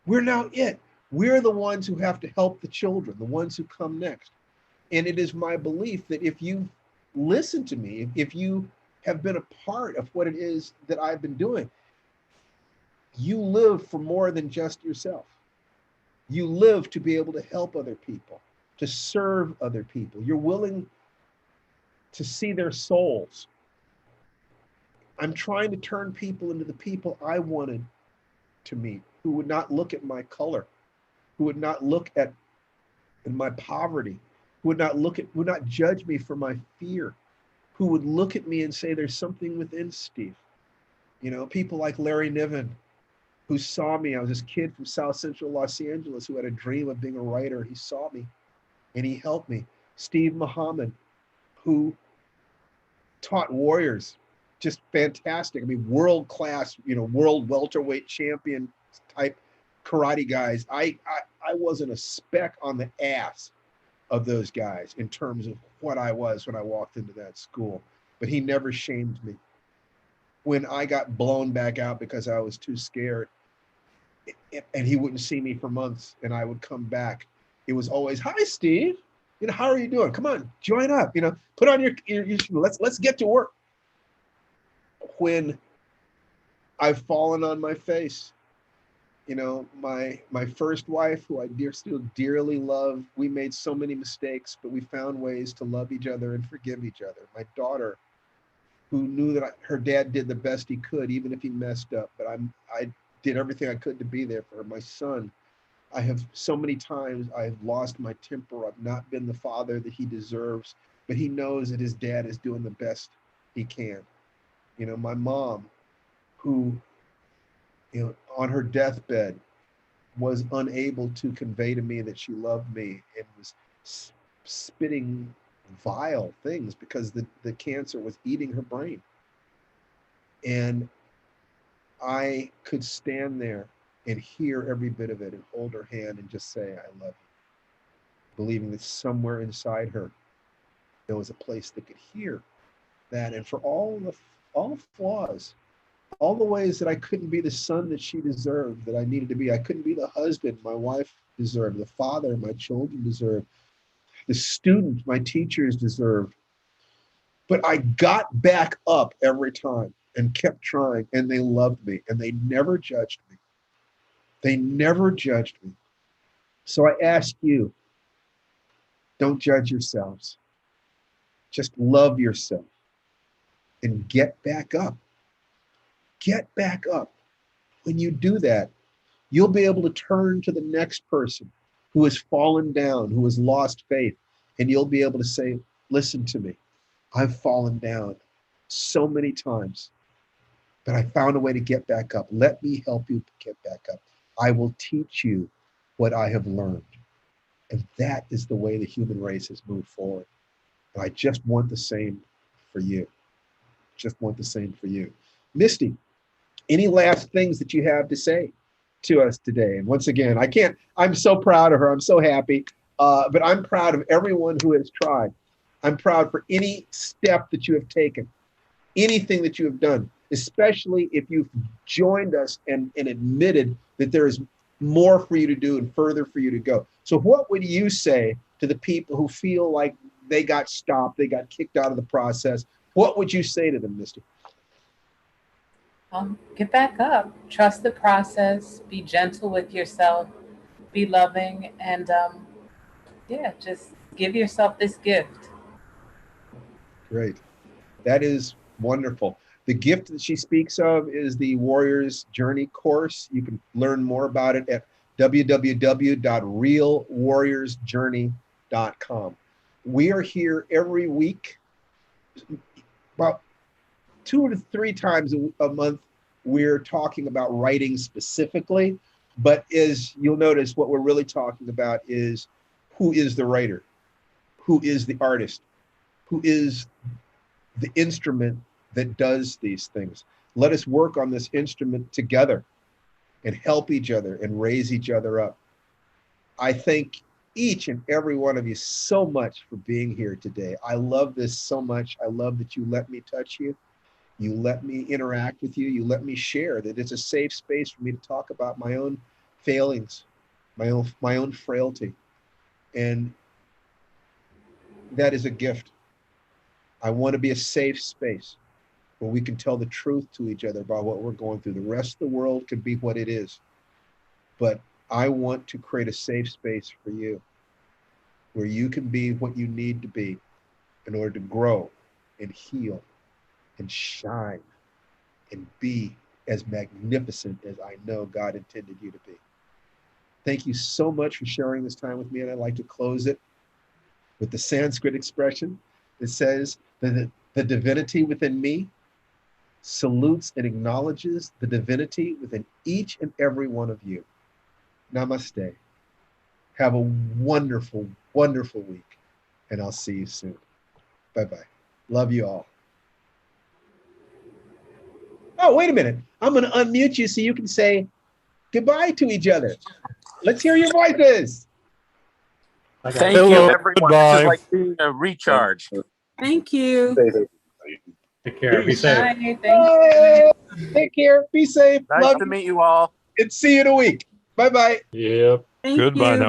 We're now it. We're the ones who have to help the children, the ones who come next. And it is my belief that if you listen to me, if you have been a part of what it is that I've been doing, you live for more than just yourself. You live to be able to help other people, to serve other people. You're willing to see their souls. I'm trying to turn people into the people I wanted to meet, who would not look at my color, who would not look at my poverty, who would not judge me for my fear, who would look at me and say, there's something within Steve. People like Larry Niven, who saw me. I was this kid from South Central Los Angeles who had a dream of being a writer. He saw me and he helped me. Steve Muhammad, who taught warriors, just fantastic. I mean, world-class, world welterweight champion type karate guys. I wasn't a speck on the ass of those guys in terms of what I was when I walked into that school, but he never shamed me. When I got blown back out because I was too scared, and he wouldn't see me for months, and I would come back, it was always, hi, Steve. How are you doing? Come on, join up. Put on your let's get to work. When I've fallen on my face, my first wife, who I still dearly love, we made so many mistakes, but we found ways to love each other and forgive each other. My daughter, who knew that her dad did the best he could, even if he messed up, but I did everything I could to be there for her. My son, I have so many times I've lost my temper. I've not been the father that he deserves, but he knows that his dad is doing the best he can. My mom, who, on her deathbed was unable to convey to me that she loved me and was spitting vile things because the cancer was eating her brain. And I could stand there and hear every bit of it and hold her hand and just say, I love you, believing that somewhere inside her, there was a place that could hear that. And for all flaws, all the ways that I couldn't be the son that she deserved, that I needed to be, I couldn't be the husband my wife deserved, the father my children deserved, the student my teachers deserved. But I got back up every time and kept trying, and they loved me, and they never judged me. They never judged me. So I ask you, don't judge yourselves. Just love yourself and get back up. Get back up. When you do that, you'll be able to turn to the next person who has fallen down, who has lost faith, and you'll be able to say, listen to me. I've fallen down so many times, but I found a way to get back up. Let me help you get back up. I will teach you what I have learned. And that is the way the human race has moved forward. And I just want the same for you. Just want the same for you. Misty, any last things that you have to say to us today? And once again, I'm so proud of her. I'm so happy. But I'm proud of everyone who has tried. I'm proud for any step that you have taken, anything that you have done, especially if you've joined us and admitted that there is more for you to do and further for you to go. So what would you say to the people who feel like they got stopped, they got kicked out of the process? What would you say to them, Misty? Get back up, trust the process, be gentle with yourself, be loving, and just give yourself this gift. Great. That is wonderful. The gift that she speaks of is the Warrior's Journey course. You can learn more about it at www.realwarriorsjourney.com. We are here every week, about 2 to 3 times a month. We're talking about writing specifically, but as you'll notice, what we're really talking about is who is the writer, who is the artist, who is the instrument that does these things. Let us work on this instrument together and help each other and raise each other up. I thank each and every one of you so much for being here today. I love this so much. I love that you let me touch you. You let me interact with you. You let me share, that it's a safe space for me to talk about my own failings, my own frailty. And that is a gift. I want to be a safe space where we can tell the truth to each other about what we're going through. The rest of the world can be what it is. But I want to create a safe space for you where you can be what you need to be in order to grow and heal and shine and be as magnificent as I know God intended you to be. Thank you so much for sharing this time with me. And I'd like to close it with the Sanskrit expression that says that the divinity within me salutes and acknowledges the divinity within each and every one of you. Namaste. Have a wonderful, wonderful week, and I'll see you soon. Bye-bye. Love you all. Oh, wait a minute. I'm going to unmute you so you can say goodbye to each other. Let's hear your voices. Thank you, everyone. Goodbye. This is like being a recharge. Thank you. Take care. Be safe. Bye. Thank you. Take care. Be safe. Nice to meet you all. And see you in a week. Bye-bye. Yep. Thank Goodbye you. now. Bye.